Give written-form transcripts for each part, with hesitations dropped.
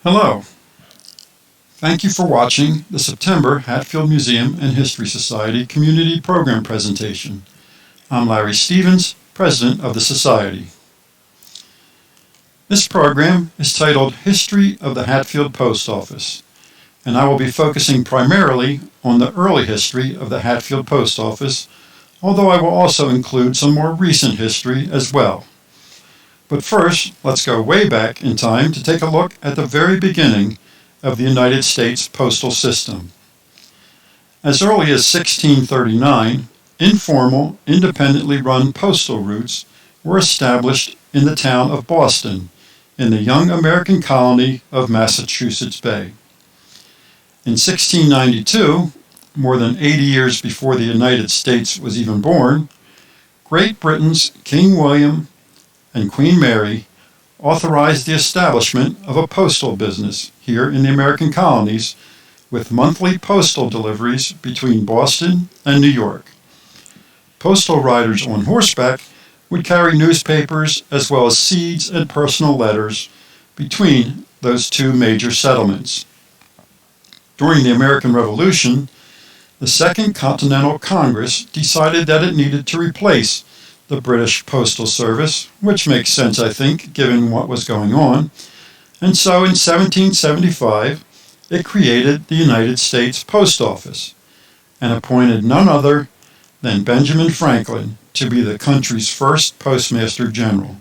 Hello. Thank you for watching the September Hatfield Museum and History Society Community Program presentation. I'm Larry Stevens, President of the Society. This program is titled History of the Hatfield Post Office, and I will be focusing primarily on the early history of the Hatfield Post Office, although I will also include some more recent history as well. But first, let's go way back in time to take a look at the very beginning of the United States postal system. As early as 1639, informal, independently run postal routes were established in the town of Boston, in the young American colony of Massachusetts Bay. In 1692, more than 80 years before the United States was even born, Great Britain's King William and Queen Mary authorized the establishment of a postal business here in the American colonies with monthly postal deliveries between Boston and New York. Postal riders on horseback would carry newspapers as well as seeds and personal letters between those two major settlements. During the American Revolution, the Second Continental Congress decided that it needed to replace the British Postal Service, which makes sense, I think, given what was going on. And so in 1775, it created the United States Post Office and appointed none other than Benjamin Franklin to be the country's first Postmaster General.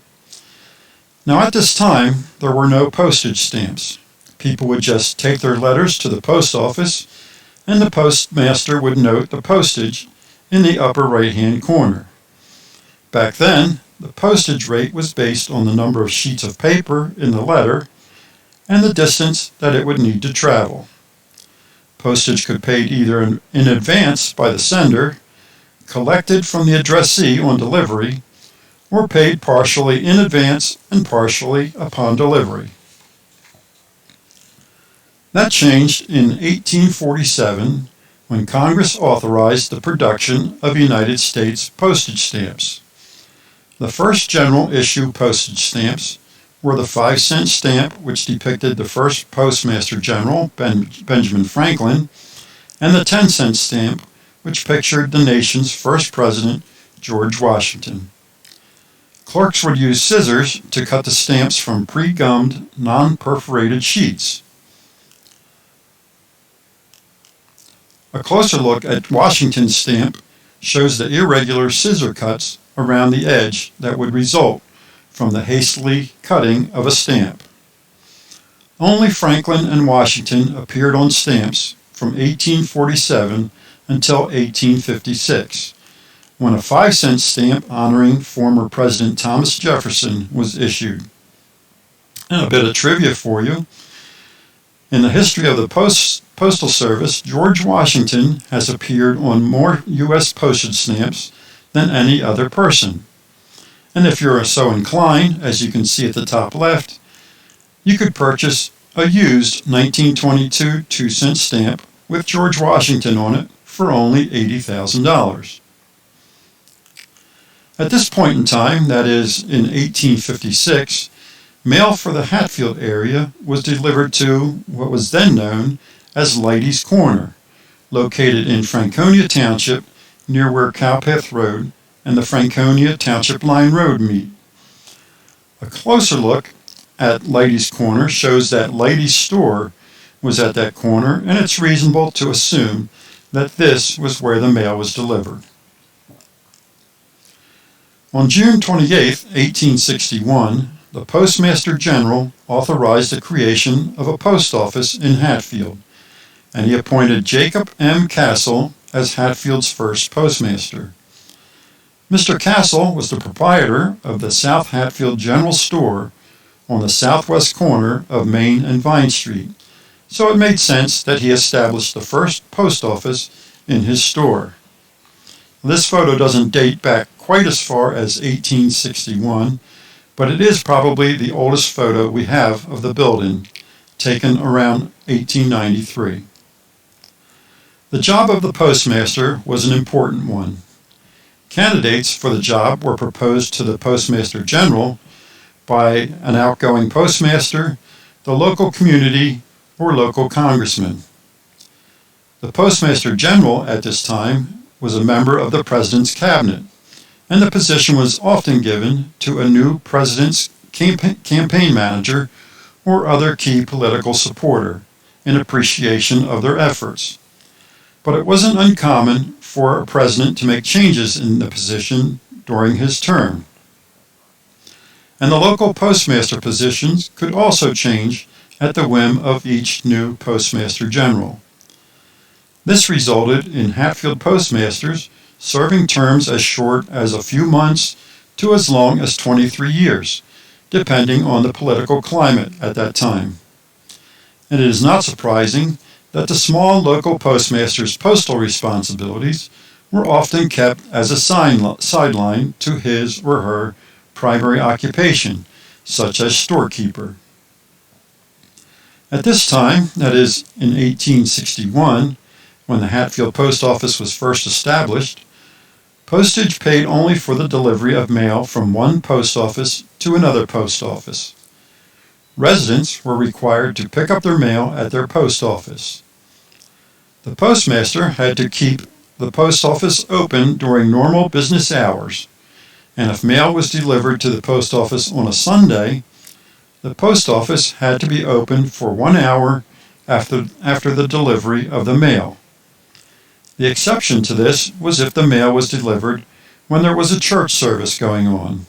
Now at this time, there were no postage stamps. People would just take their letters to the post office, and the postmaster would note the postage in the upper right-hand corner. Back then, the postage rate was based on the number of sheets of paper in the letter and the distance that it would need to travel. Postage could be paid either in advance by the sender, collected from the addressee on delivery, or paid partially in advance and partially upon delivery. That changed in 1847 when Congress authorized the production of United States postage stamps. The first general issue postage stamps were the 5-cent stamp, which depicted the first Postmaster General, Benjamin Franklin, and the 10-cent stamp, which pictured the nation's first president, George Washington. Clerks would use scissors to cut the stamps from pre-gummed, non-perforated sheets. A closer look at Washington's stamp shows the irregular scissor cuts around the edge that would result from the hastily cutting of a stamp. Only Franklin and Washington appeared on stamps from 1847 until 1856, when a 5-cent stamp honoring former President Thomas Jefferson was issued. And a bit of trivia for you. In the history of the Postal Service, George Washington has appeared on more U.S. postage stamps than any other person. And if you're so inclined, as you can see at the top left, you could purchase a used 1922 2-cent stamp with George Washington on it for only $80,000. At this point in time, that is in 1856, mail for the Hatfield area was delivered to what was then known as Leidy's Corner, located in Franconia Township near where Cowpath Road and the Franconia Township Line Road meet. A closer look at Leidy's Corner shows that Leidy's store was at that corner, and it's reasonable to assume that this was where the mail was delivered. On June 28, 1861, the Postmaster General authorized the creation of a post office in Hatfield, and he appointed Jacob M. Castle as Hatfield's first postmaster. Mr. Castle was the proprietor of the South Hatfield General Store on the southwest corner of Main and Vine Street, so it made sense that he established the first post office in his store. This photo doesn't date back quite as far as 1861, but it is probably the oldest photo we have of the building, taken around 1893. The job of the postmaster was an important one. Candidates for the job were proposed to the Postmaster General by an outgoing postmaster the local community, or local congressman. The Postmaster General at this time was a member of the President's cabinet, and the position was often given to a new President's campaign manager or other key political supporter in appreciation of their efforts. But it wasn't uncommon for a president to make changes in the position during his term. And the local postmaster positions could also change at the whim of each new Postmaster General. This resulted in Hatfield postmasters serving terms as short as a few months to as long as 23 years, depending on the political climate at that time. And it is not surprising that the small local postmaster's postal responsibilities were often kept as a sideline to his or her primary occupation, such as storekeeper. At this time, that is, in 1861, when the Hatfield Post Office was first established, postage paid only for the delivery of mail from one post office to another post office. Residents were required to pick up their mail at their post office. The postmaster had to keep the post office open during normal business hours, and if mail was delivered to the post office on a Sunday, the post office had to be open for 1 hour after the delivery of the mail. The exception to this was if the mail was delivered when there was a church service going on.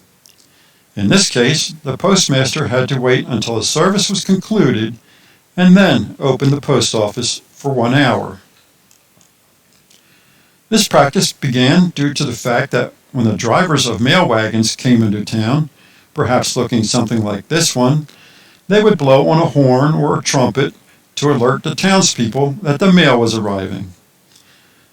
In this case, the postmaster had to wait until the service was concluded and then open the post office for 1 hour. This practice began due to the fact that when the drivers of mail wagons came into town, perhaps looking something like this one, they would blow on a horn or a trumpet to alert the townspeople that the mail was arriving.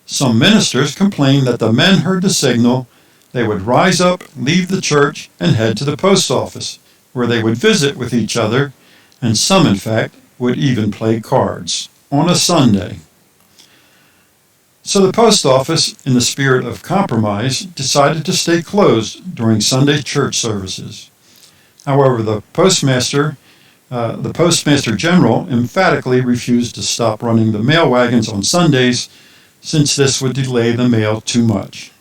Some ministers complained that the men heard the signal. They would rise up, leave the church, and head to the post office, where they would visit with each other, and some, in fact, would even play cards on a Sunday. So the post office, in the spirit of compromise, decided to stay closed during Sunday church services. However, the Postmaster General emphatically refused to stop running the mail wagons on Sundays, since this would delay the mail too much.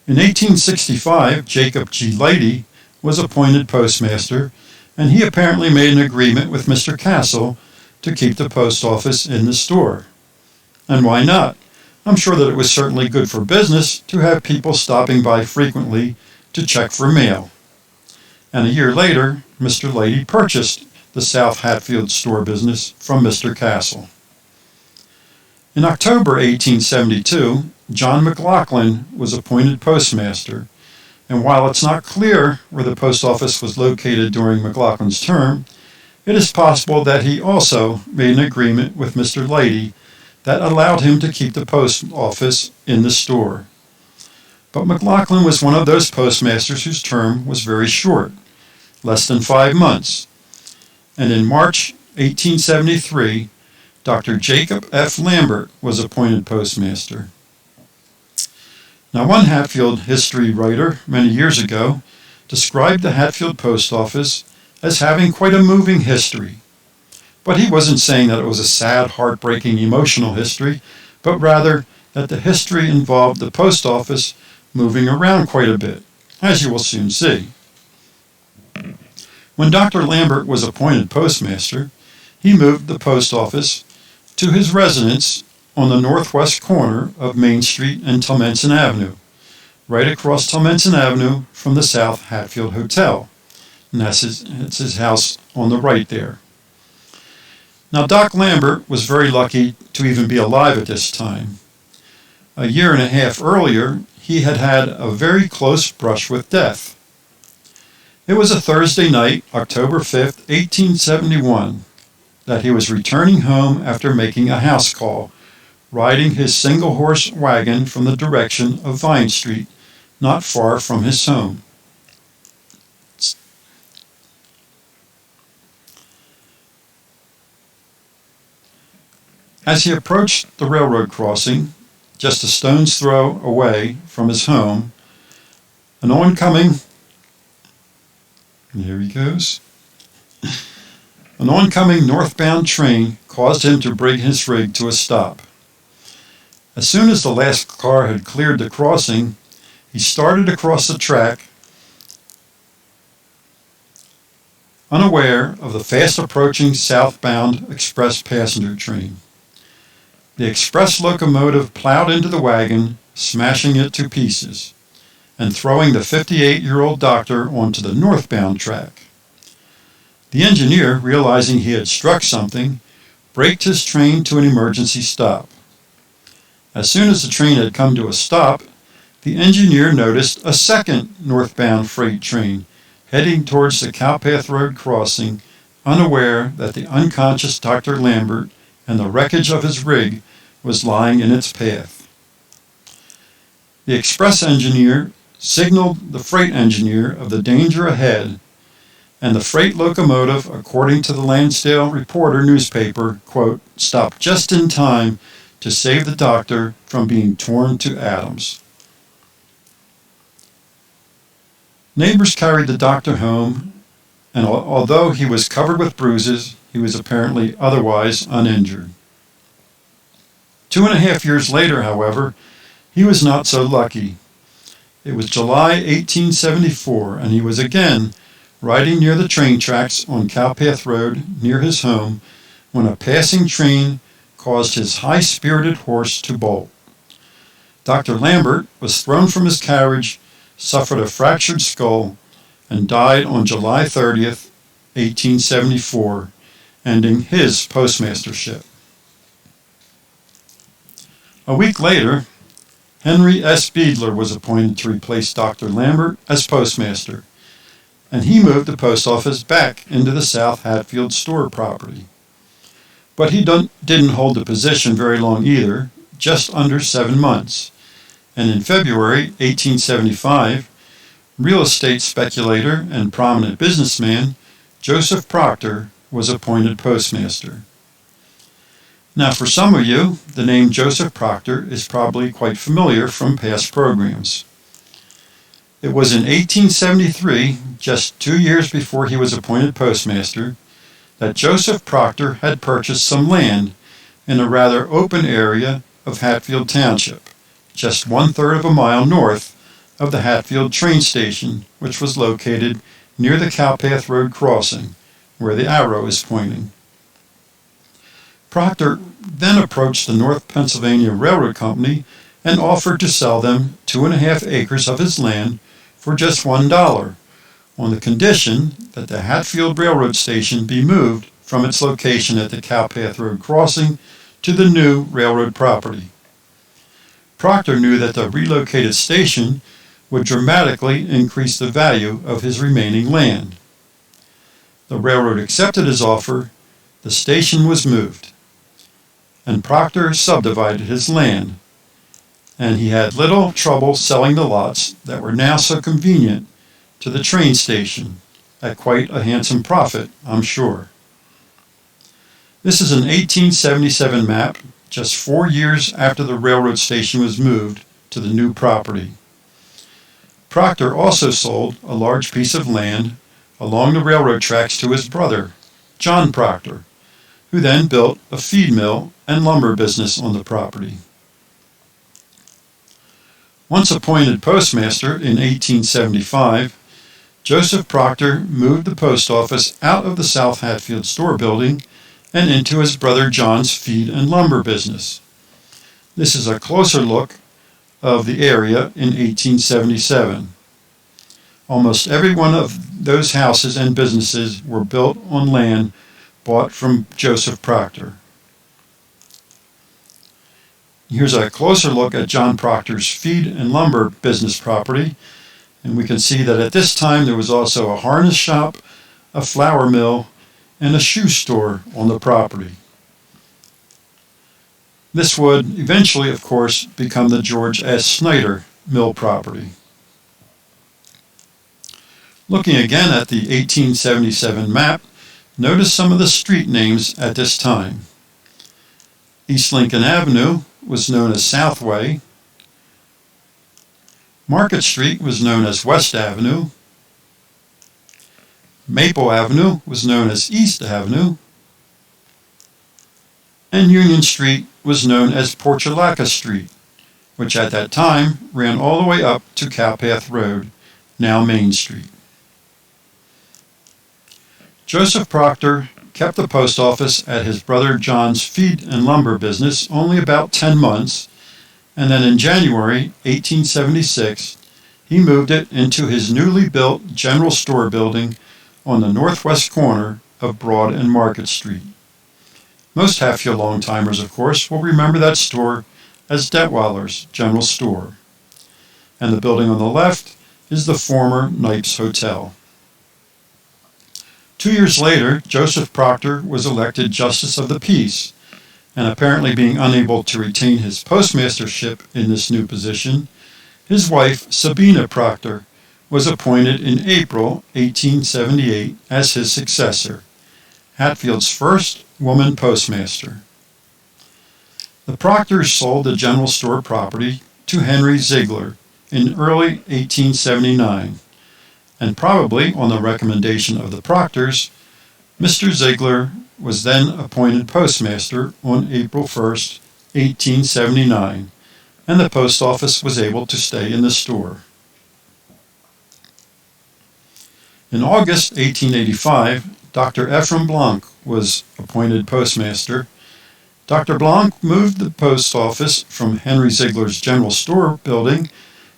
In 1865, Jacob G. Leidy was appointed postmaster, and he apparently made an agreement with Mr. Castle to keep the post office in the store. And why not? I'm sure that it was certainly good for business to have people stopping by frequently to check for mail. And a year later, Mr. Leidy purchased the South Hatfield store business from Mr. Castle. In October 1872, John McLaughlin was appointed postmaster, and while it's not clear where the post office was located during McLaughlin's term, it is possible that he also made an agreement with Mr. Leidy that allowed him to keep the post office in the store. But McLaughlin was one of those postmasters whose term was very short, less than 5 months, and in March 1873, Dr. Jacob F. Lambert was appointed postmaster. Now, one Hatfield history writer many years ago described the Hatfield post office as having quite a moving history. But he wasn't saying that it was a sad, heartbreaking, emotional history, but rather that the history involved the post office moving around quite a bit, as you will soon see. When Dr. Lambert was appointed postmaster, he moved the post office to his residence on the northwest corner of Main Street and Tillmenson Avenue, right across Tillmenson Avenue from the South Hatfield Hotel. And it's his house on the right there. Now, Doc Lambert was very lucky to even be alive at this time. A year and a half earlier, he had had a very close brush with death. It was a Thursday night, October 5th, 1871, that he was returning home after making a house call, riding his single-horse wagon from the direction of Vine Street, not far from his home. As he approached the railroad crossing, just a stone's throw away from his home, an oncoming, here he goes, An oncoming northbound train caused him to bring his rig to a stop. As soon as the last car had cleared the crossing, he started across the track, unaware of the fast-approaching southbound express passenger train. The express locomotive plowed into the wagon, smashing it to pieces, and throwing the 58-year-old doctor onto the northbound track. The engineer, realizing he had struck something, braked his train to an emergency stop. As soon as the train had come to a stop, the engineer noticed a second northbound freight train heading towards the Cowpath Road crossing, unaware that the unconscious Dr. Lambert and the wreckage of his rig was lying in its path. The express engineer signaled the freight engineer of the danger ahead, and the freight locomotive, according to the Lansdale Reporter newspaper, quote, stopped just in time to save the doctor from being torn to atoms. Neighbors carried the doctor home, and although he was covered with bruises, he was apparently otherwise uninjured. 2.5 years later, however, he was not so lucky. It was July 1874, and he was again riding near the train tracks on Cowpath Road near his home when a passing train caused his high-spirited horse to bolt. Dr. Lambert was thrown from his carriage, suffered a fractured skull, and died on July 30th, 1874, ending his postmastership. A week later, Henry S. Beadler was appointed to replace Dr. Lambert as postmaster, and he moved the post office back into the South Hatfield store property. But he didn't hold the position very long either, just under 7 months, and in February 1875, real estate speculator and prominent businessman Joseph Proctor was appointed postmaster. Now, for some of you, the name Joseph Proctor is probably quite familiar from past programs. It was in 1873, just 2 years before he was appointed postmaster, that Joseph Proctor had purchased some land in a rather open area of Hatfield Township, just 1/3 of a mile north of the Hatfield train station, which was located near the Cowpath Road crossing, where the arrow is pointing. Proctor then approached the North Pennsylvania Railroad Company and offered to sell them 2.5 acres of his land for just $1, on the condition that the Hatfield Railroad Station be moved from its location at the Cowpath Road crossing to the new railroad property. Proctor knew that the relocated station would dramatically increase the value of his remaining land. The railroad accepted his offer, the station was moved, and Proctor subdivided his land, and he had little trouble selling the lots that were now so convenient to the train station at quite a handsome profit, I'm sure. This is an 1877 map, just 4 years after the railroad station was moved to the new property. Proctor also sold a large piece of land along the railroad tracks to his brother, John Proctor, who then built a feed mill and lumber business on the property. Once appointed postmaster in 1875, Joseph Proctor moved the post office out of the South Hatfield store building and into his brother John's feed and lumber business. This is a closer look of the area in 1877. Almost every one of those houses and businesses were built on land bought from Joseph Proctor. Here's a closer look at John Proctor's feed and lumber business property, and we can see that at this time there was also a harness shop, a flour mill, and a shoe store on the property. This would eventually, of course, become the George S. Snyder mill property. Looking again at the 1877 map, notice some of the street names at this time. East Lincoln Avenue was known as Southway. Market Street was known as West Avenue. Maple Avenue was known as East Avenue, and Union Street was known as Portulaca Street, which at that time ran all the way up to Cowpath Road, now Main Street. Joseph Proctor kept the post office at his brother John's feed and lumber business only about 10 months, and then in January 1876, he moved it into his newly built general store building on the northwest corner of Broad and Market Street. Most Hatfield long-timers, of course, will remember that store as Detweiler's General Store. And the building on the left is the former Knipes Hotel. 2 years later, Joseph Proctor was elected Justice of the Peace, and apparently being unable to retain his postmastership in this new position, his wife, Sabina Proctor, was appointed in April 1878 as his successor, Hatfield's first woman postmaster. The Proctors sold the general store property to Henry Ziegler in early 1879, and probably on the recommendation of the Proctors, Mr. Ziegler was then appointed postmaster on April 1st, 1879, and the post office was able to stay in the store. In August 1885, Dr. Ephraim Blanc was appointed postmaster. Dr. Blanc moved the post office from Henry Ziegler's general store building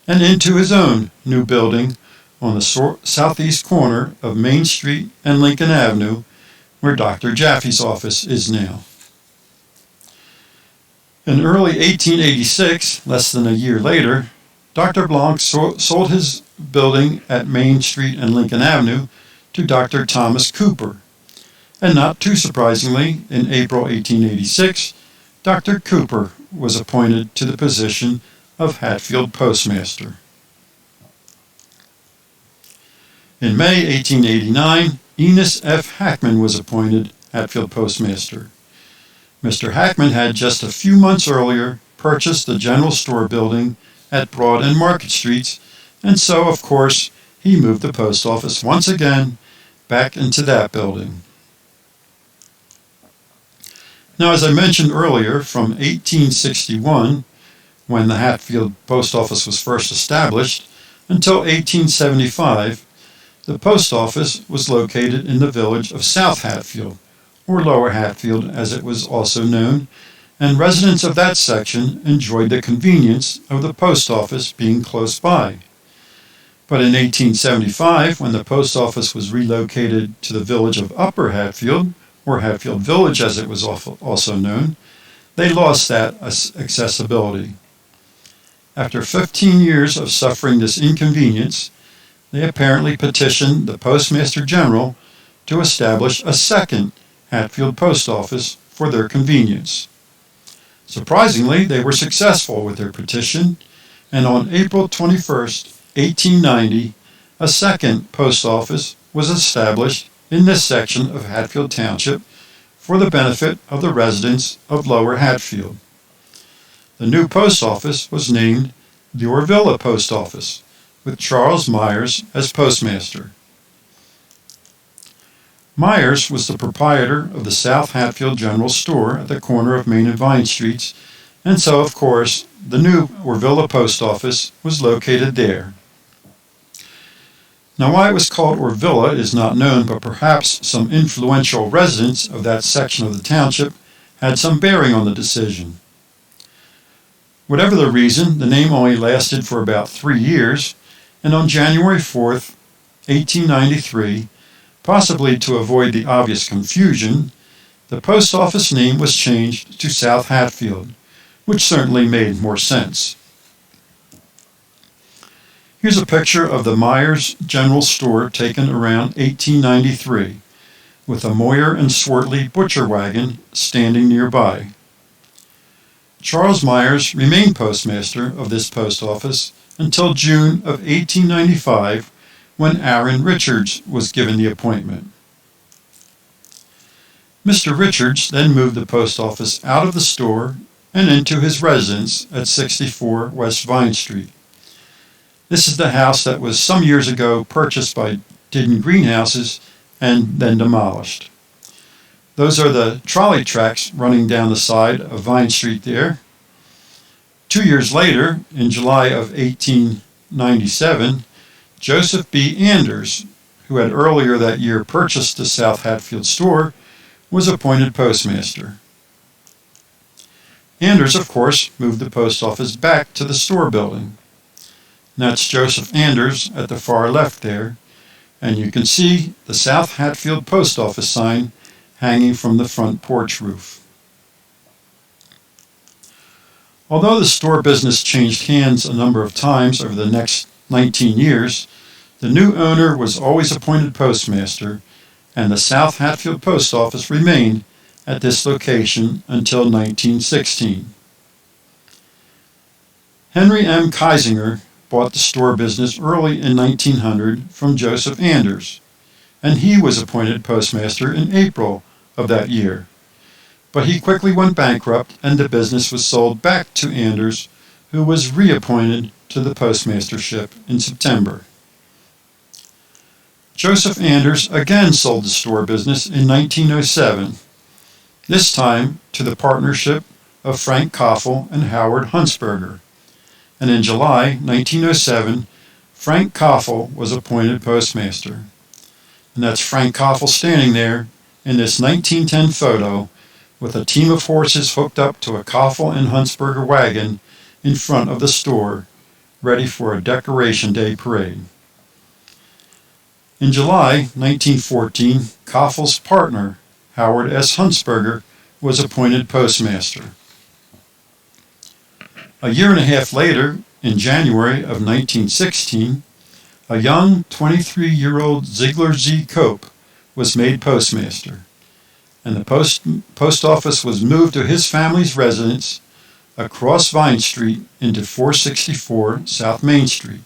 and into his own new building on the southeast corner of Main Street and Lincoln Avenue, where Dr. Jaffe's office is now. In early 1886, less than a year later, Dr. Blanc sold his building at Main Street and Lincoln Avenue to Dr. Thomas Cooper. And not too surprisingly, in April 1886, Dr. Cooper was appointed to the position of Hatfield postmaster. In May 1889, Enos F. Hackman was appointed Hatfield postmaster. Mr. Hackman had just a few months earlier purchased the general store building at Broad and Market Streets, and so, of course, he moved the post office once again back into that building. Now, as I mentioned earlier, from 1861, when the Hatfield post office was first established, until 1875, the post office was located in the village of South Hatfield, or Lower Hatfield as it was also known, and residents of that section enjoyed the convenience of the post office being close by. But in 1875, when the post office was relocated to the village of Upper Hatfield, or Hatfield Village as it was also known, they lost that accessibility. After 15 years of suffering this inconvenience, they apparently petitioned the Postmaster General to establish a second Hatfield post office for their convenience. Surprisingly, they were successful with their petition, and on April 21st, 1890, a second post office was established in this section of Hatfield Township for the benefit of the residents of Lower Hatfield. The new post office was named the Orvilla Post Office, with Charles Myers as postmaster. Myers was the proprietor of the South Hatfield General Store at the corner of Main and Vine Streets, and so, of course, the new Orvilla Post Office was located there. Now, why it was called Orvilla is not known, but perhaps some influential residents of that section of the township had some bearing on the decision. Whatever the reason, the name only lasted for about 3 years, and on January 4th, 1893, possibly to avoid the obvious confusion, the post office name was changed to South Hatfield, which certainly made more sense. Here's a picture of the Myers General Store taken around 1893, with a Moyer and Swartley butcher wagon standing nearby. Charles Myers remained postmaster of this post office until June of 1895, when Aaron Richards was given the appointment. Mr. Richards then moved the post office out of the store and into his residence at 64 West Vine Street. This is the house that was some years ago purchased by Didden Greenhouses and then demolished. Those are the trolley tracks running down the side of Vine Street there. 2 years later, in July of 1897, Joseph B. Anders, who had earlier that year purchased the South Hatfield store, was appointed postmaster. Anders, of course, moved the post office back to the store building. And that's Joseph Anders at the far left there, and you can see the South Hatfield post office sign hanging from the front porch roof. Although the store business changed hands a number of times over the next 19 years, the new owner was always appointed postmaster, and the South Hatfield post office remained at this location until 1916. Henry M. Keisinger bought the store business early in 1900 from Joseph Anders, and he was appointed postmaster in April of that year. But he quickly went bankrupt, and the business was sold back to Anders, who was reappointed to the postmastership in September. Joseph Anders again sold the store business in 1907, this time to the partnership of Frank Koffel and Howard Huntsberger. And in July 1907, Frank Koffel was appointed postmaster. And that's Frank Koffel standing there in this 1910 photo with a team of horses hooked up to a Koffel and Huntsberger wagon in front of the store, ready for a Decoration Day parade. In July 1914, Koffel's partner, Howard S. Huntsberger, was appointed postmaster. A year and a half later, in January of 1916, a young 23-year-old Ziegler Z. Cope was made postmaster, and the post office was moved to his family's residence across Vine Street into 464 South Main Street.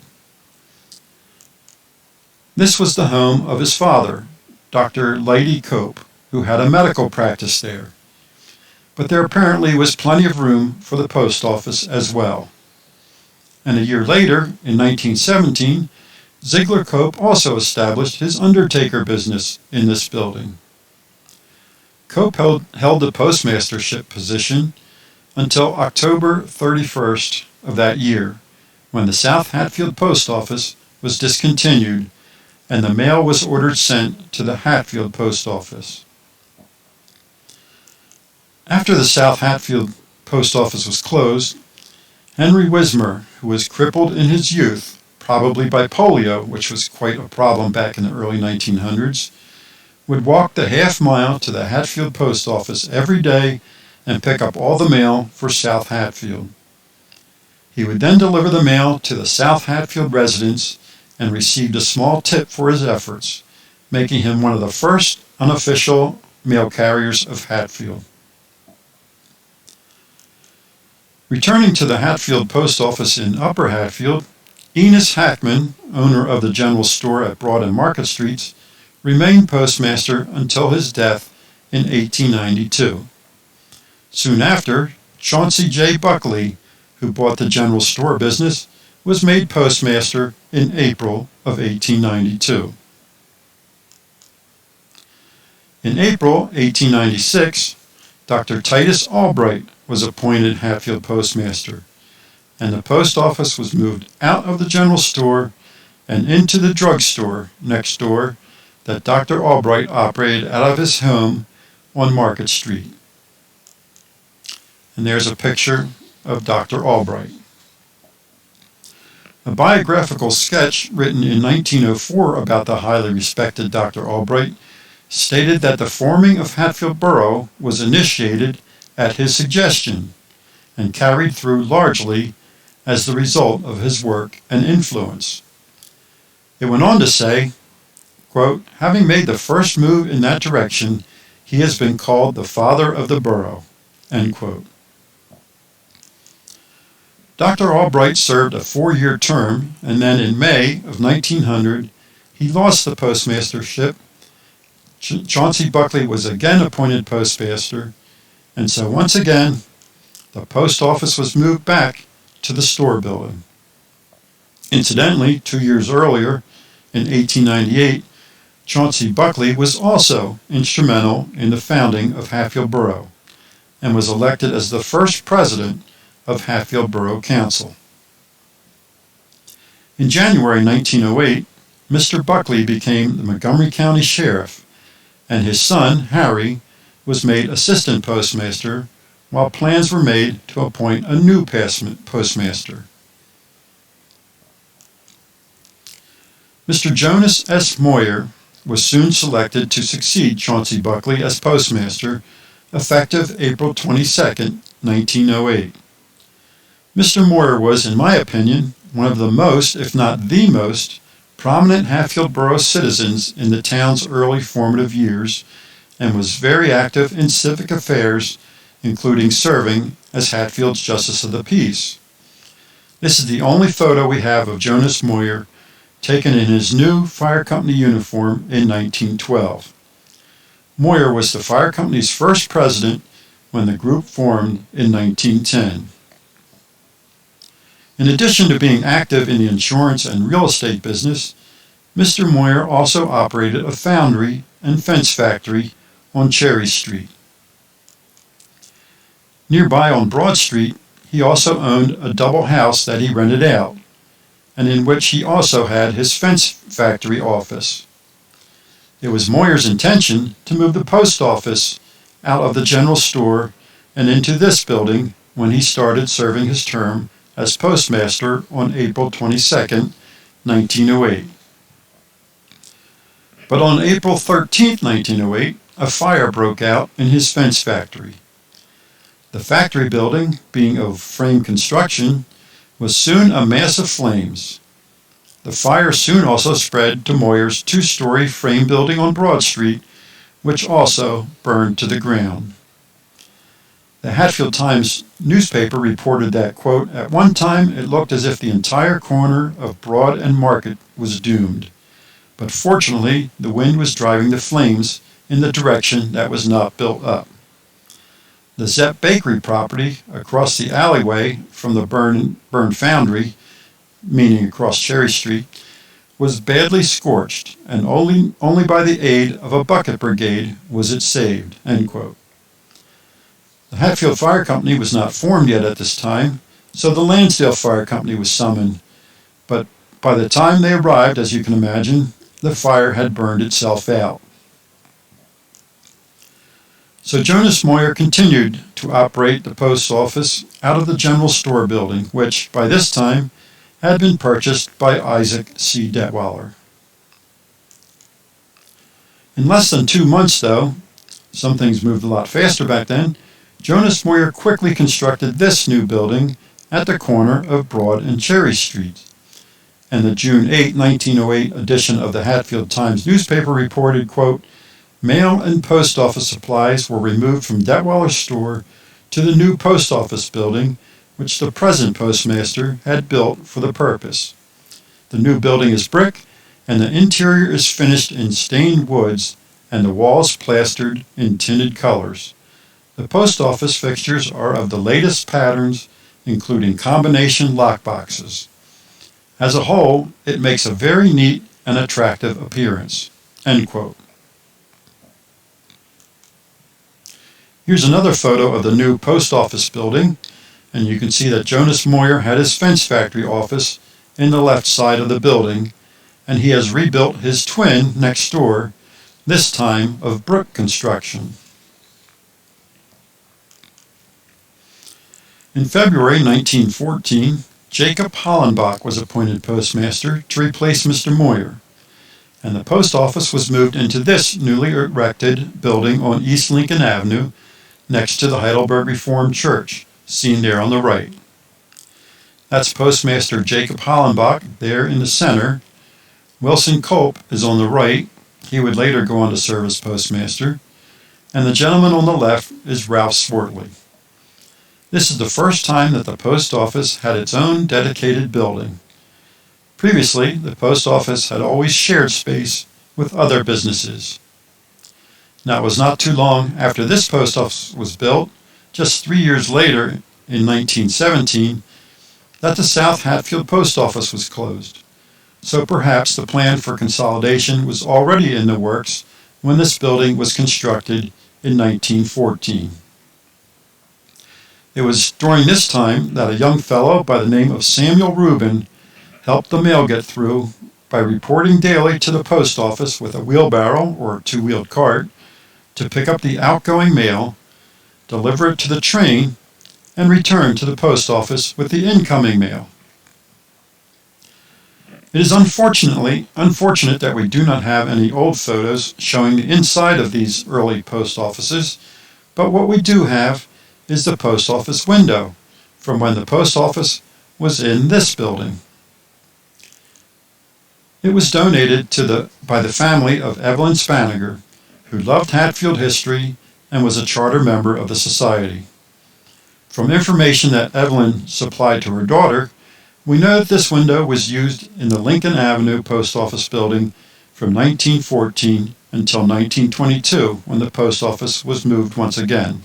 This was the home of his father, Dr. Leidy Cope, who had a medical practice there. But there apparently was plenty of room for the post office as well. And a year later, in 1917, Ziegler Cope also established his undertaker business in this building. Cope held the postmastership position until October 31st of that year, when the South Hatfield post office was discontinued and the mail was ordered sent to the Hatfield post office. After the South Hatfield post office was closed, Henry Wismer, who was crippled in his youth, probably by polio, which was quite a problem back in the early 1900s, would walk the half mile to the Hatfield post office every day and pick up all the mail for South Hatfield. He would then deliver the mail to the South Hatfield residents and received a small tip for his efforts, making him one of the first unofficial mail carriers of Hatfield. Returning to the Hatfield post office in Upper Hatfield, Enos Hackman, owner of the general store at Broad and Market Streets, remained postmaster until his death in 1892. Soon after, Chauncey J. Buckley, who bought the general store business, was made postmaster in April of 1892. In April 1896, Dr. Titus Albright was appointed Hatfield postmaster, and the post office was moved out of the general store and into the drugstore next door that Dr. Albright operated out of his home on Market Street. And there's a picture of Dr. Albright. A biographical sketch written in 1904 about the highly respected Dr. Albright stated that the forming of Hatfield Borough was initiated at his suggestion and carried through largely as the result of his work and influence. It went on to say, quote, "Having made the first move in that direction, he has been called the father of the borough," end quote. Dr. Albright served a 4-year term, and then in May of 1900, he lost the postmastership. Chauncey Buckley was again appointed postmaster, and so once again, the post office was moved back to the store building. Incidentally, 2 years earlier, in 1898, Chauncey Buckley was also instrumental in the founding of Hatfield Borough and was elected as the first president of Hatfield Borough Council. In January 1908, Mr. Buckley became the Montgomery County Sheriff, and his son, Harry, was made assistant postmaster, while plans were made to appoint a new postmaster. Mr. Jonas S. Moyer was soon selected to succeed Chauncey Buckley as postmaster, effective April 22, 1908. Mr. Moyer was, in my opinion, one of the most, if not the most, prominent Hatfield Borough citizens in the town's early formative years, and was very active in civic affairs, including serving as Hatfield's Justice of the Peace. This is the only photo we have of Jonas Moyer, taken in his new fire company uniform in 1912. Moyer was the fire company's first president when the group formed in 1910. In addition to being active in the insurance and real estate business, Mr. Moyer also operated a foundry and fence factory on Cherry Street. Nearby on Broad Street, he also owned a double house that he rented out, and in which he also had his fence factory office. It was Moyer's intention to move the post office out of the general store and into this building when he started serving his term as postmaster on April 22, 1908. But on April 13, 1908, a fire broke out in his fence factory. The factory building, being of frame construction, was soon a mass of flames. The fire soon also spread to Moyer's two-story frame building on Broad Street, which also burned to the ground. The Hatfield Times newspaper reported that, quote, "At one time it looked as if the entire corner of Broad and Market was doomed, but fortunately the wind was driving the flames in the direction that was not built up. The Zepp Bakery property across the alleyway from the burned foundry, meaning across Cherry Street, was badly scorched, and only by the aid of a bucket brigade was it saved," end quote. The Hatfield Fire Company was not formed yet at this time, so the Lansdale Fire Company was summoned, but by the time they arrived, as you can imagine, the fire had burned itself out. So Jonas Moyer continued to operate the post office out of the general store building, which, by this time, had been purchased by Isaac C. Detweiler. In less than 2 months, though, some things moved a lot faster back then, Jonas Moyer quickly constructed this new building at the corner of Broad and Cherry Street. And the June 8, 1908 edition of the Hatfield Times newspaper reported, quote, "Mail and post office supplies were removed from Detweiler's store to the new post office building, which the present postmaster had built for the purpose. The new building is brick, and the interior is finished in stained woods, and the walls plastered in tinted colors. The post office fixtures are of the latest patterns, including combination lock boxes. As a whole, it makes a very neat and attractive appearance," end quote. Here's another photo of the new post office building, and you can see that Jonas Moyer had his fence factory office in the left side of the building, and he has rebuilt his twin next door, this time of brick construction. In February 1914, Jacob Hollenbach was appointed postmaster to replace Mr. Moyer, and the post office was moved into this newly erected building on East Lincoln Avenue next to the Heidelberg Reformed Church, seen there on the right. That's Postmaster Jacob Hollenbach there in the center. Wilson Cope is on the right. He would later go on to serve as postmaster. And the gentleman on the left is Ralph Swartley. This is the first time that the post office had its own dedicated building. Previously, the post office had always shared space with other businesses. Now, it was not too long after this post office was built, just 3 years later, in 1917, that the South Hatfield Post Office was closed. so perhaps the plan for consolidation was already in the works when this building was constructed in 1914. It was during this time that a young fellow by the name of Samuel Rubin helped the mail get through by reporting daily to the post office with a wheelbarrow or two-wheeled cart to pick up the outgoing mail, deliver it to the train, and return to the post office with the incoming mail. It is unfortunate that we do not have any old photos showing the inside of these early post offices, but what we do have is the post office window from when the post office was in this building. It was donated by the family of Evelyn Spaniger, who loved Hatfield history and was a charter member of the society. From information that Evelyn supplied to her daughter, we know that this window was used in the Lincoln Avenue post office building from 1914 until 1922, when the post office was moved once again.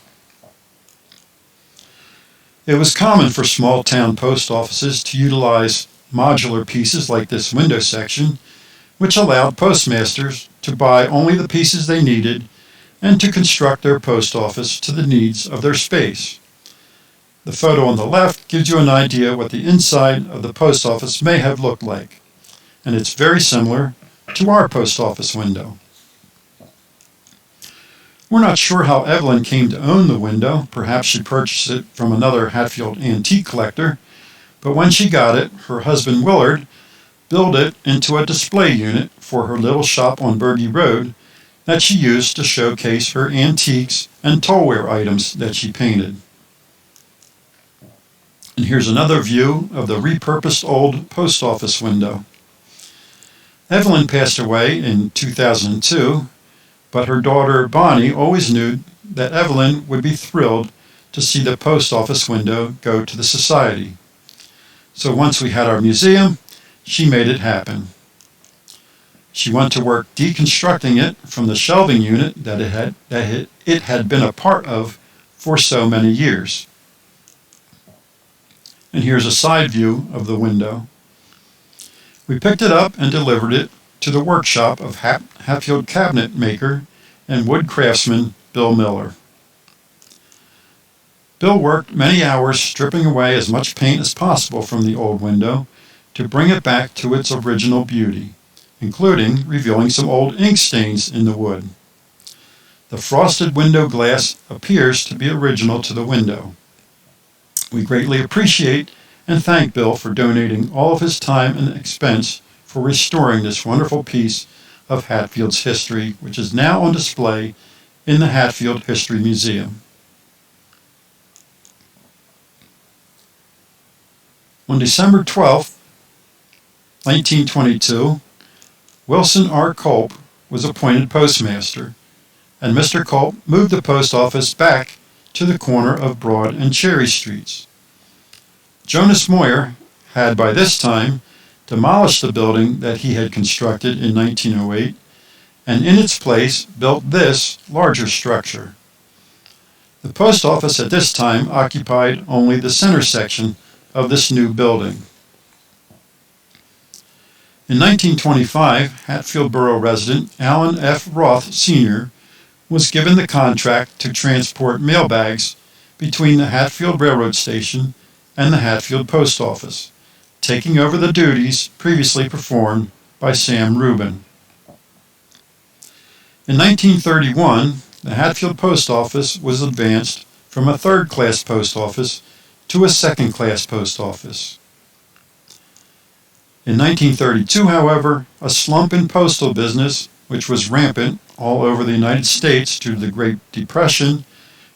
It was common for small town post offices to utilize modular pieces like this window section, which allowed postmasters to buy only the pieces they needed and to construct their post office to the needs of their space. The photo on the left gives you an idea what the inside of the post office may have looked like, and it's very similar to our post office window. We're not sure how Evelyn came to own the window. Perhaps she purchased it from another Hatfield antique collector, but when she got it, her husband Willard built it into a display unit for her little shop on Bergy Road that she used to showcase her antiques and tollware items that she painted. And here's another view of the repurposed old post office window. Evelyn passed away in 2002, but her daughter Bonnie always knew that Evelyn would be thrilled to see the post office window go to the society. So once we had our museum, she made it happen. She went to work deconstructing it from the shelving unit that it had been a part of for so many years. And here's a side view of the window. We picked it up and delivered it to the workshop of Hatfield cabinet maker and wood craftsman Bill Miller. Bill worked many hours stripping away as much paint as possible from the old window to bring it back to its original beauty, including revealing some old ink stains in the wood. The frosted window glass appears to be original to the window. We greatly appreciate and thank Bill for donating all of his time and expense for restoring this wonderful piece of Hatfield's history, which is now on display in the Hatfield History Museum. On December 12, 1922, Wilson R. Culp was appointed postmaster, and Mr. Culp moved the post office back to the corner of Broad and Cherry Streets. Jonas Moyer had by this time demolished the building that he had constructed in 1908 and in its place built this larger structure. The post office at this time occupied only the center section of this new building. In 1925, Hatfield Borough resident Allen F. Roth, Sr. was given the contract to transport mail bags between the Hatfield Railroad Station and the Hatfield Post Office, taking over the duties previously performed by Sam Rubin. In 1931, the Hatfield Post Office was advanced from a third-class post office to a second-class post office. In 1932, however, a slump in postal business, which was rampant all over the United States due to the Great Depression,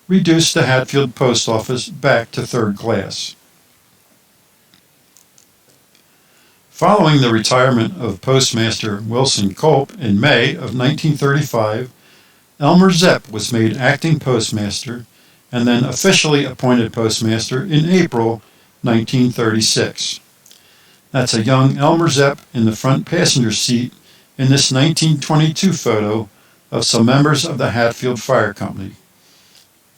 reduced the Hatfield Post Office back to third class. Following the retirement of Postmaster Wilson Culp in May of 1935, Elmer Zepp was made acting postmaster and then officially appointed postmaster in April 1936. That's a young Elmer Zepp in the front passenger seat in this 1922 photo of some members of the Hatfield Fire Company.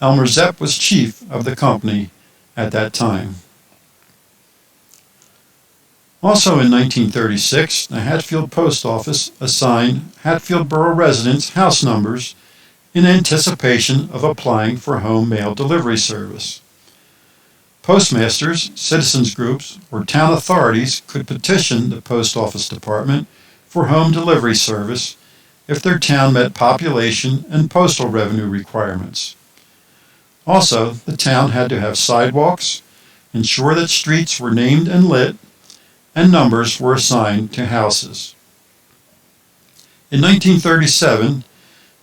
Elmer Zepp was chief of the company at that time. Also in 1936, the Hatfield Post Office assigned Hatfield Borough residents house numbers in anticipation of applying for home mail delivery service. Postmasters, citizens groups, or town authorities could petition the Post Office Department for home delivery service if their town met population and postal revenue requirements. Also, the town had to have sidewalks, ensure that streets were named and lit, and numbers were assigned to houses. In 1937,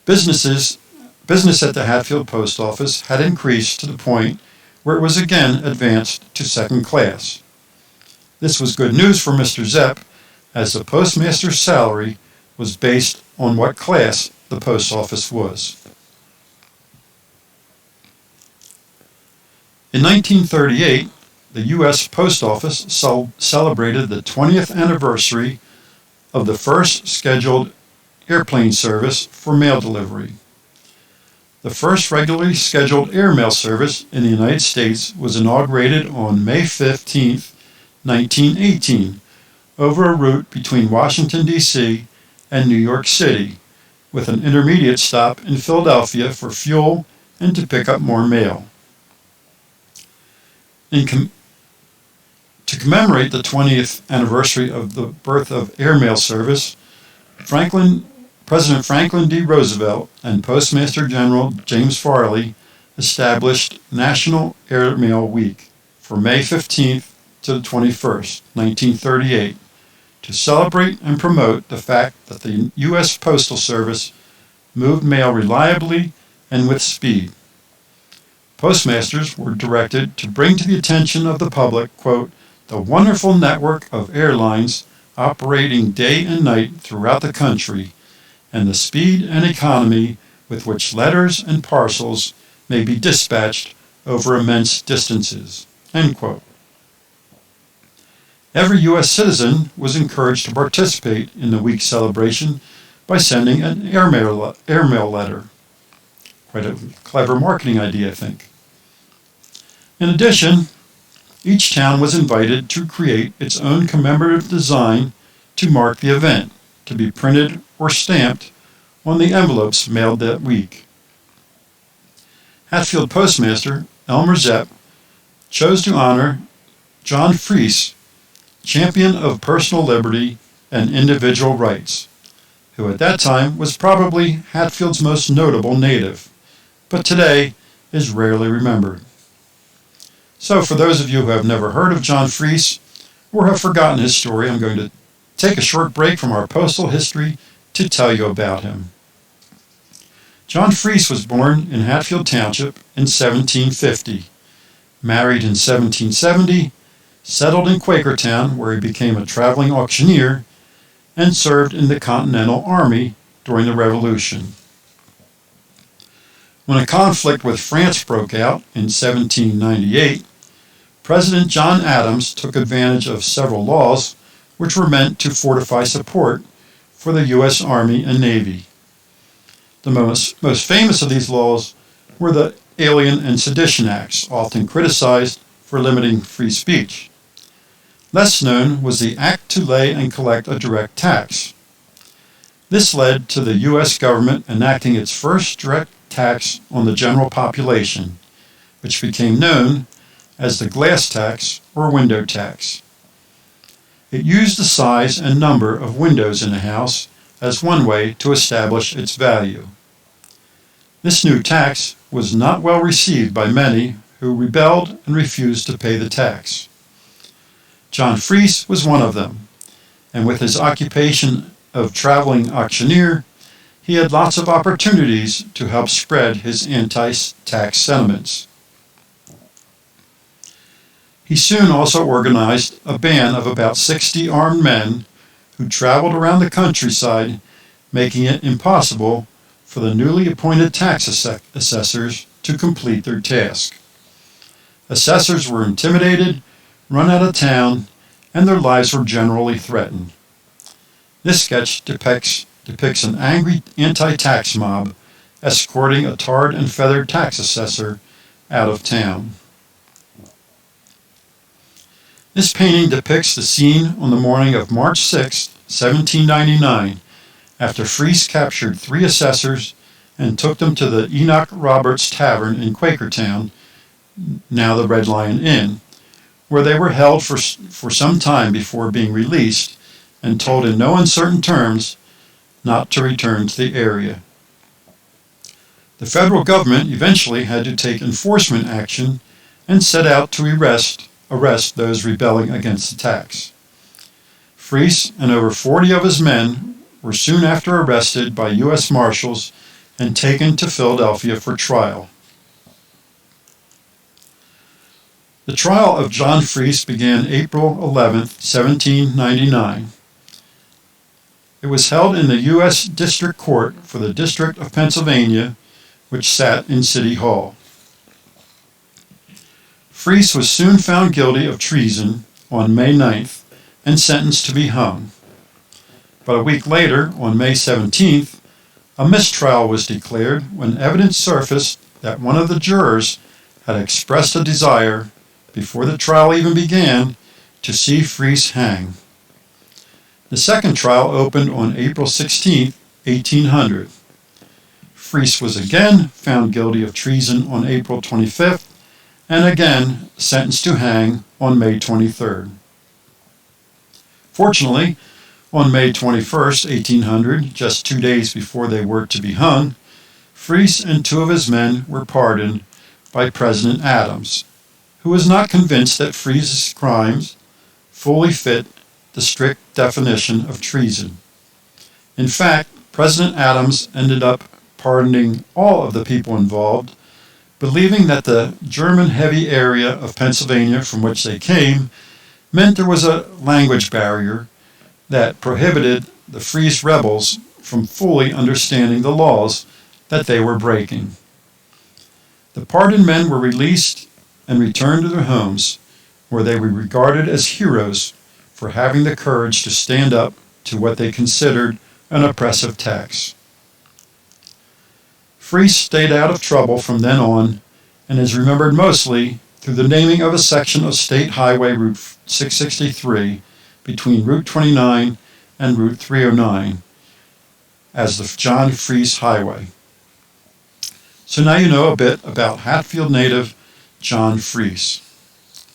business at the Hatfield Post Office had increased to the point where it was again advanced to second class. This was good news for Mr. Zepp, as the postmaster's salary was based on what class the post office was. In 1938, the U.S. Post Office celebrated the 20th anniversary of the first scheduled airplane service for mail delivery. The first regularly scheduled airmail service in the United States was inaugurated on May 15, 1918, over a route between Washington, D.C. and New York City, with an intermediate stop in Philadelphia for fuel and to pick up more mail. To commemorate the 20th anniversary of the birth of airmail service, President Franklin D. Roosevelt and Postmaster General James Farley established National Airmail Week for May 15th to the 21st, 1938, to celebrate and promote the fact that the U.S. Postal Service moved mail reliably and with speed. Postmasters were directed to bring to the attention of the public, quote, the wonderful network of airlines operating day and night throughout the country, and the speed and economy with which letters and parcels may be dispatched over immense distances, end quote. Every U.S. citizen was encouraged to participate in the week's celebration by sending an airmail letter. Quite a clever marketing idea, I think. In addition, each town was invited to create its own commemorative design to mark the event, to be printed or stamped on the envelopes mailed that week. Hatfield Postmaster Elmer Zepp chose to honor John Freese, champion of personal liberty and individual rights, who at that time was probably Hatfield's most notable native, but today is rarely remembered. So for those of you who have never heard of John Freese or have forgotten his story, I'm going to take a short break from our postal history to tell you about him. John Freese was born in Hatfield Township in 1750, married in 1770, settled in Quakertown where he became a traveling auctioneer, and served in the Continental Army during the Revolution. When a conflict with France broke out in 1798, President John Adams took advantage of several laws which were meant to fortify support for the U.S. Army and Navy. The most famous of these laws were the Alien and Sedition Acts, often criticized for limiting free speech. Less known was the Act to Lay and Collect a Direct Tax. This led to the U.S. government enacting its first direct tax on the general population, which became known as the glass tax or window tax. It used the size and number of windows in a house as one way to establish its value. This new tax was not well received by many who rebelled and refused to pay the tax. John Freese was one of them, and with his occupation of traveling auctioneer, he had lots of opportunities to help spread his anti-tax sentiments. He soon also organized a band of about 60 armed men who traveled around the countryside, making it impossible for the newly appointed tax assessors to complete their task. Assessors were intimidated, run out of town, and their lives were generally threatened. This sketch depicts an angry anti-tax mob escorting a tarred and feathered tax assessor out of town. This painting depicts the scene on the morning of March 6, 1799, after Fries captured 3 assessors and took them to the Enoch Roberts Tavern in Quakertown, now the Red Lion Inn, where they were held for some time before being released and told in no uncertain terms not to return to the area. The federal government eventually had to take enforcement action and set out to arrest those rebelling against the tax. Fries and over 40 of his men were soon after arrested by U.S. Marshals and taken to Philadelphia for trial. The trial of John Fries began April 11, 1799. It was held in the U.S. District Court for the District of Pennsylvania, which sat in City Hall. Fries was soon found guilty of treason on May 9th and sentenced to be hung. But a week later, on May 17th, a mistrial was declared when evidence surfaced that one of the jurors had expressed a desire, before the trial even began, to see Fries hang. The second trial opened on April 16, 1800. Fries was again found guilty of treason on April 25th and again sentenced to hang on May 23rd. Fortunately, on May 21, 1800, just 2 days before they were to be hung, Fries and 2 of his men were pardoned by President Adams, who was not convinced that Fries's crimes fully fit the strict definition of treason. In fact, President Adams ended up pardoning all of the people involved, believing that the German heavy area of Pennsylvania from which they came meant there was a language barrier that prohibited the Fries rebels from fully understanding the laws that they were breaking. The pardoned men were released and returned to their homes, where they were regarded as heroes for having the courage to stand up to what they considered an oppressive tax. Fries stayed out of trouble from then on and is remembered mostly through the naming of a section of State Highway Route 663 between Route 29 and Route 309 as the John Fries Highway. So now you know a bit about Hatfield native John Fries.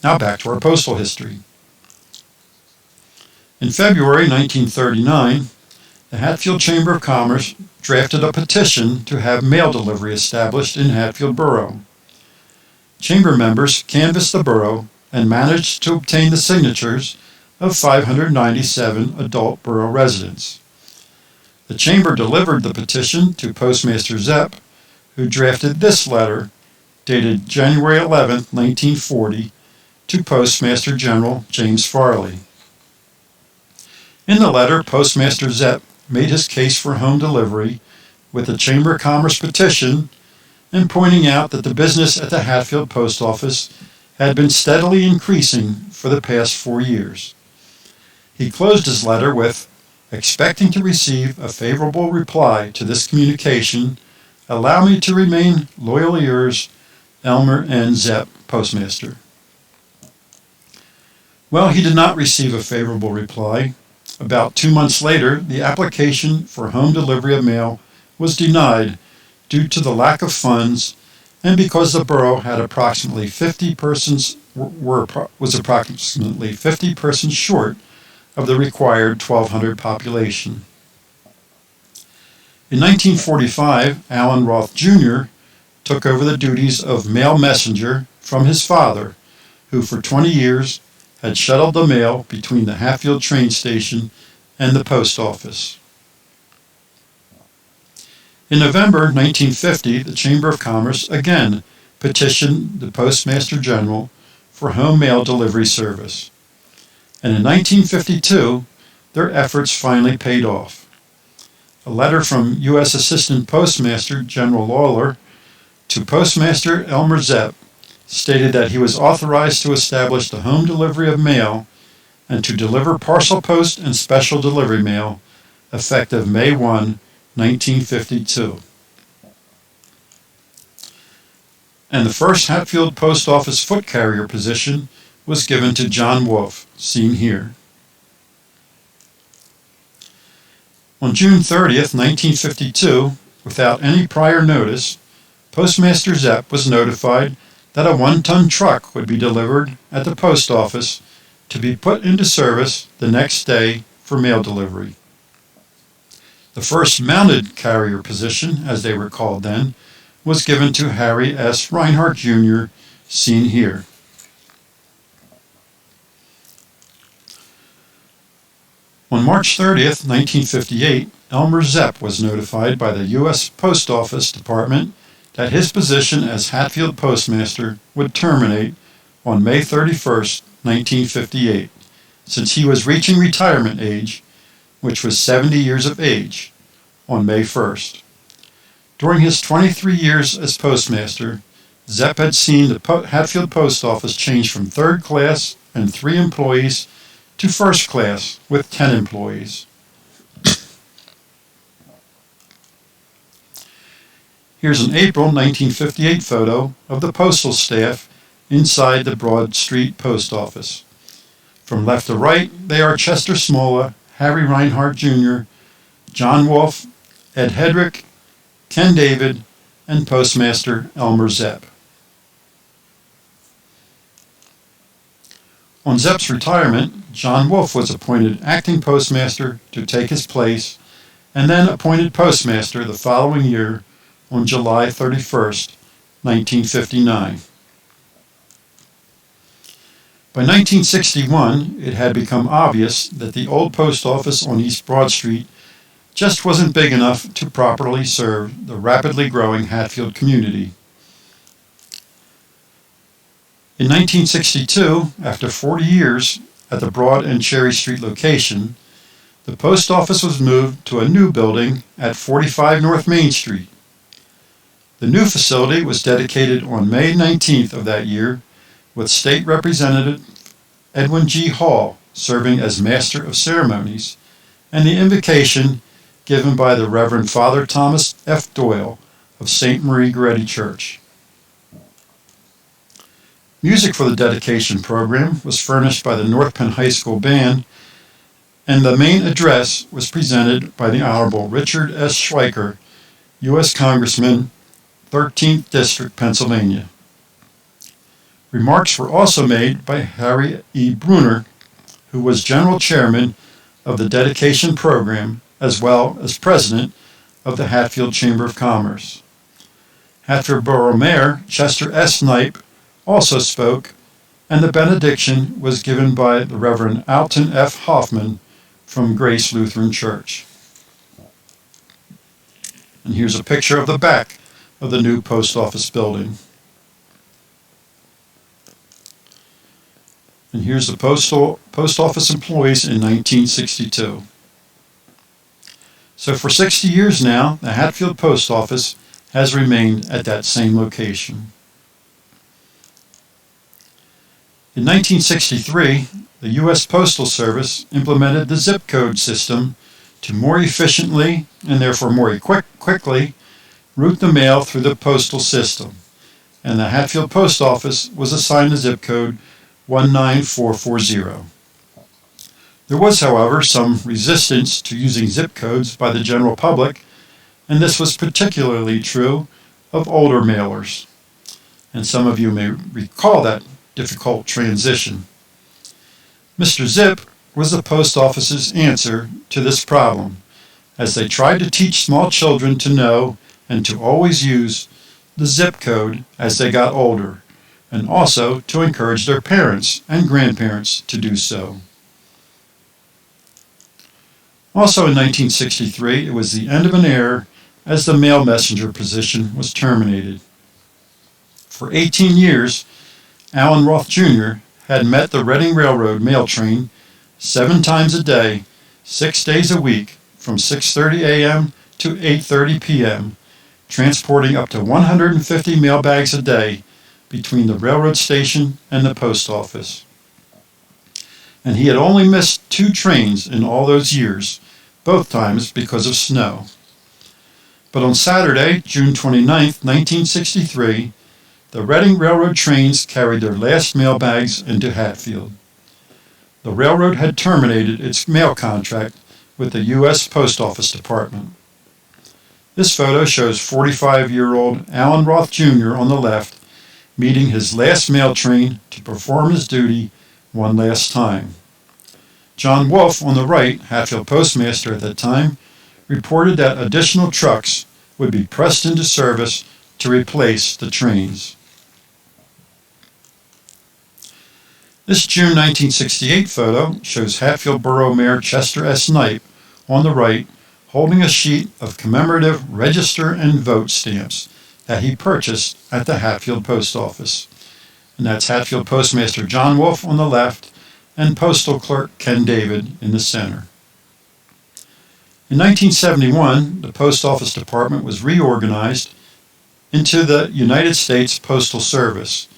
Now back to our postal history. In February 1939, the Hatfield Chamber of Commerce drafted a petition to have mail delivery established in Hatfield Borough. Chamber members canvassed the borough and managed to obtain the signatures of 597 adult borough residents. The Chamber delivered the petition to Postmaster Zepp, who drafted this letter, dated January 11, 1940, to Postmaster General James Farley. In the letter, Postmaster Zepp made his case for home delivery with the Chamber of Commerce petition and pointing out that the business at the Hatfield Post Office had been steadily increasing for the past 4 years. He closed his letter with, "Expecting to receive a favorable reply to this communication, allow me to remain loyally yours, Elmer N. Zepp, Postmaster." Well, he did not receive a favorable reply. About 2 months later, the application for home delivery of mail was denied due to the lack of funds and because the borough had approximately 50 persons was approximately 50 persons short of the required 1,200 population. In 1945, Allen Roth Jr. took over the duties of mail messenger from his father, who for 20 years had shuttled the mail between the Hatfield train station and the post office. In November 1950, the Chamber of Commerce again petitioned the Postmaster General for home mail delivery service. And in 1952, their efforts finally paid off. A letter from U.S. Assistant Postmaster General Lawler to Postmaster Elmer Zepp stated that he was authorized to establish the home delivery of mail and to deliver parcel post and special delivery mail effective May 1, 1952. And the first Hatfield Post Office foot carrier position was given to John Wolfe, seen here. On June 30th, 1952, without any prior notice, Postmaster Zepp was notified that a 1-ton truck would be delivered at the post office to be put into service the next day for mail delivery. The first mounted carrier position, as they were called then, was given to Harry S. Reinhardt, Jr., seen here. On March 30th, 1958, Elmer Zepp was notified by the U.S. Post Office Department that his position as Hatfield postmaster would terminate on May 31st, 1958, since he was reaching retirement age, which was 70 years of age, on May 1st. During his 23 years as postmaster, Zepp had seen the Hatfield Post Office change from third class and 3 employees to first class with 10 employees. Here's an April 1958 photo of the postal staff inside the Broad Street Post Office. From left to right, they are Chester Smolla, Harry Reinhardt Jr., John Wolfe, Ed Hedrick, Ken David, and Postmaster Elmer Zepp. On Zepp's retirement, John Wolfe was appointed acting postmaster to take his place, and then appointed postmaster the following year on July 31st, 1959. By 1961, it had become obvious that the old post office on East Broad Street just wasn't big enough to properly serve the rapidly growing Hatfield community. In 1962, after 40 years at the Broad and Cherry Street location, the post office was moved to a new building at 45 North Main Street. The new facility was dedicated on May 19th of that year, with State Representative Edwin G. Hall serving as Master of Ceremonies, and the invocation given by the Reverend Father Thomas F. Doyle of St. Marie Goretti Church. Music for the dedication program was furnished by the North Penn High School Band, and the main address was presented by the Honorable Richard S. Schweiker, U.S. Congressman, 13th District, Pennsylvania. Remarks were also made by Harry E. Bruner, who was General Chairman of the dedication program, as well as President of the Hatfield Chamber of Commerce. Hatfield Borough Mayor Chester S. Knipe also spoke, and the benediction was given by the Reverend Alton F. Hoffman from Grace Lutheran Church. And here's a picture of the back of the new post office building. And here's the post office employees in 1962. So for 60 years now, the Hatfield Post Office has remained at that same location. In 1963, the U.S. Postal Service implemented the zip code system to more efficiently, and therefore more quickly, route the mail through the postal system, and the Hatfield Post Office was assigned the zip code 19440. There was, however, some resistance to using zip codes by the general public, and this was particularly true of older mailers. And some of you may recall that difficult transition. Mr. Zip was the post office's answer to this problem, as they tried to teach small children to know and to always use the zip code as they got older, and also to encourage their parents and grandparents to do so. Also in 1963, it was the end of an era as the mail messenger position was terminated. For 18 years, Allen Roth Jr. had met the Reading Railroad mail train 7 times a day, 6 days a week, from 6:30 a.m. to 8:30 p.m., transporting up to 150 mail bags a day between the railroad station and the post office. And he had only missed 2 trains in all those years, both times because of snow. But on Saturday, June 29, 1963, the Reading Railroad trains carried their last mail bags into Hatfield. The railroad had terminated its mail contract with the U.S. Post Office Department. This photo shows 45-year-old Allen Roth Jr. on the left meeting his last mail train to perform his duty one last time. John Wolfe on the right, Hatfield postmaster at that time, reported that additional trucks would be pressed into service to replace the trains. This June 1968 photo shows Hatfield Borough Mayor Chester S. Knipe on the right holding a sheet of commemorative register and vote stamps that he purchased at the Hatfield Post Office. And that's Hatfield Postmaster John Wolfe on the left and Postal Clerk Ken David in the center. In 1971, the Post Office Department was reorganized into the United States Postal Service,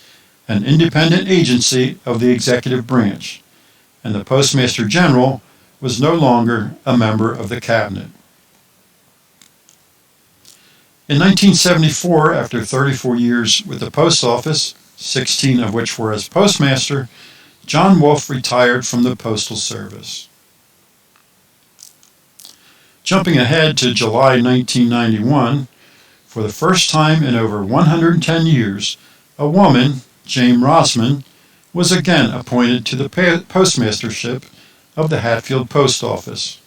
an independent agency of the executive branch, and the Postmaster General was no longer a member of the cabinet. In 1974, after 34 years with the Post Office, 16 of which were as postmaster, John Wolfe retired from the Postal Service. Jumping ahead to July 1991, for the first time in over 110 years, a woman, Jane Rossman, was again appointed to the postmastership of the Hatfield Post Office.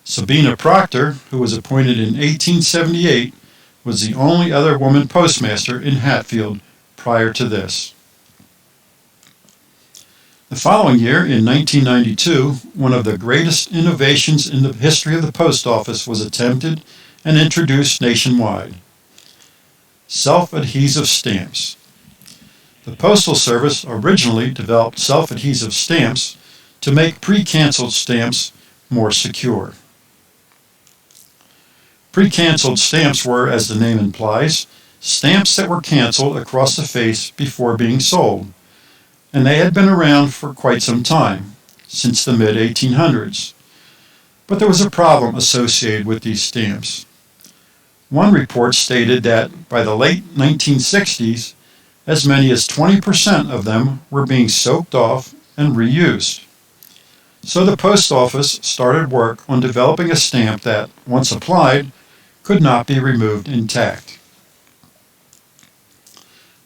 Sabina Proctor, who was appointed in 1878, was the only other woman postmaster in Hatfield prior to this. The following year, in 1992, one of the greatest innovations in the history of the post office was attempted and introduced nationwide: self-adhesive stamps. The Postal Service originally developed self-adhesive stamps to make pre-canceled stamps more secure. Pre-canceled stamps were, as the name implies, stamps that were canceled across the face before being sold, and they had been around for quite some time, since the mid-1800s. But there was a problem associated with these stamps. One report stated that by the late 1960s, as many as 20% of them were being soaked off and reused. So the post office started work on developing a stamp that, once applied, could not be removed intact.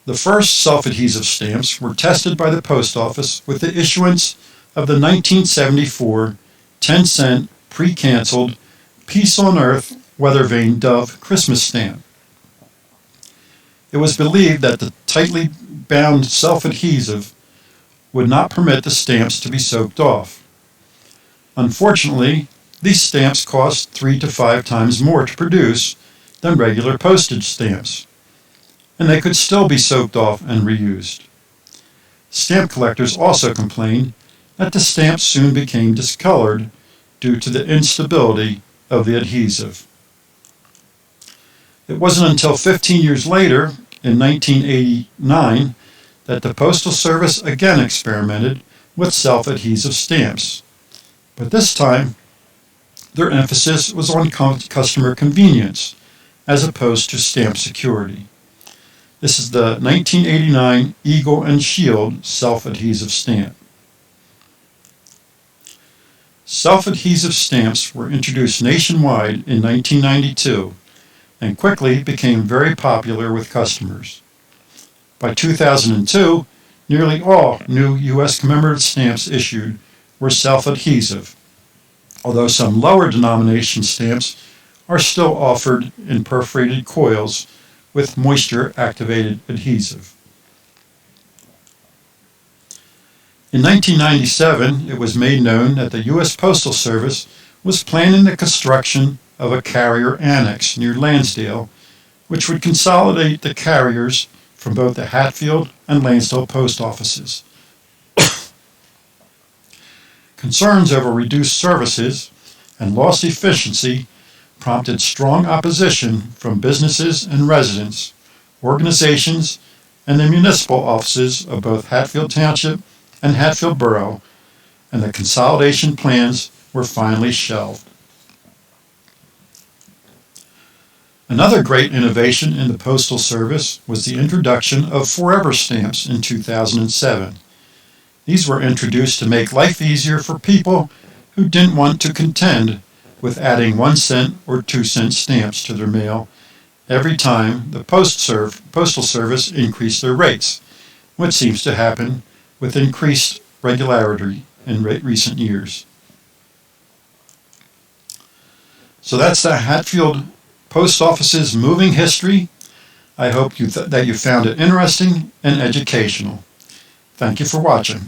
The first self-adhesive stamps were tested by the post office with the issuance of the 1974 10-cent pre-canceled Peace on Earth Weather Vane Dove Christmas stamp. It was believed that the tightly bound self-adhesive would not permit the stamps to be soaked off. Unfortunately, these stamps cost 3 to 5 times more to produce than regular postage stamps, and they could still be soaked off and reused. Stamp collectors also complained that the stamps soon became discolored due to the instability of the adhesive. It wasn't until 15 years later, in 1989, that the Postal Service again experimented with self-adhesive stamps. But this time, their emphasis was on customer convenience as opposed to stamp security. This is the 1989 Eagle and Shield self-adhesive stamp. Self-adhesive stamps were introduced nationwide in 1992 and quickly became very popular with customers. By 2002, nearly all new U.S. commemorative stamps issued were self-adhesive, although some lower denomination stamps are still offered in perforated coils with moisture-activated adhesive. In 1997, it was made known that the U.S. Postal Service was planning the construction of a carrier annex near Lansdale, which would consolidate the carriers from both the Hatfield and Lansdale post offices. Concerns over reduced services and lost efficiency prompted strong opposition from businesses and residents, organizations, and the municipal offices of both Hatfield Township and Hatfield Borough, and the consolidation plans were finally shelved. Another great innovation in the Postal Service was the introduction of forever stamps in 2007. These were introduced to make life easier for people who didn't want to contend with adding 1 cent or 2 cent stamps to their mail every time the Postal Service increased their rates, which seems to happen with increased regularity in recent years. So that's the Hatfield Post Office's moving history. I hope that you found it interesting and educational. Thank you for watching.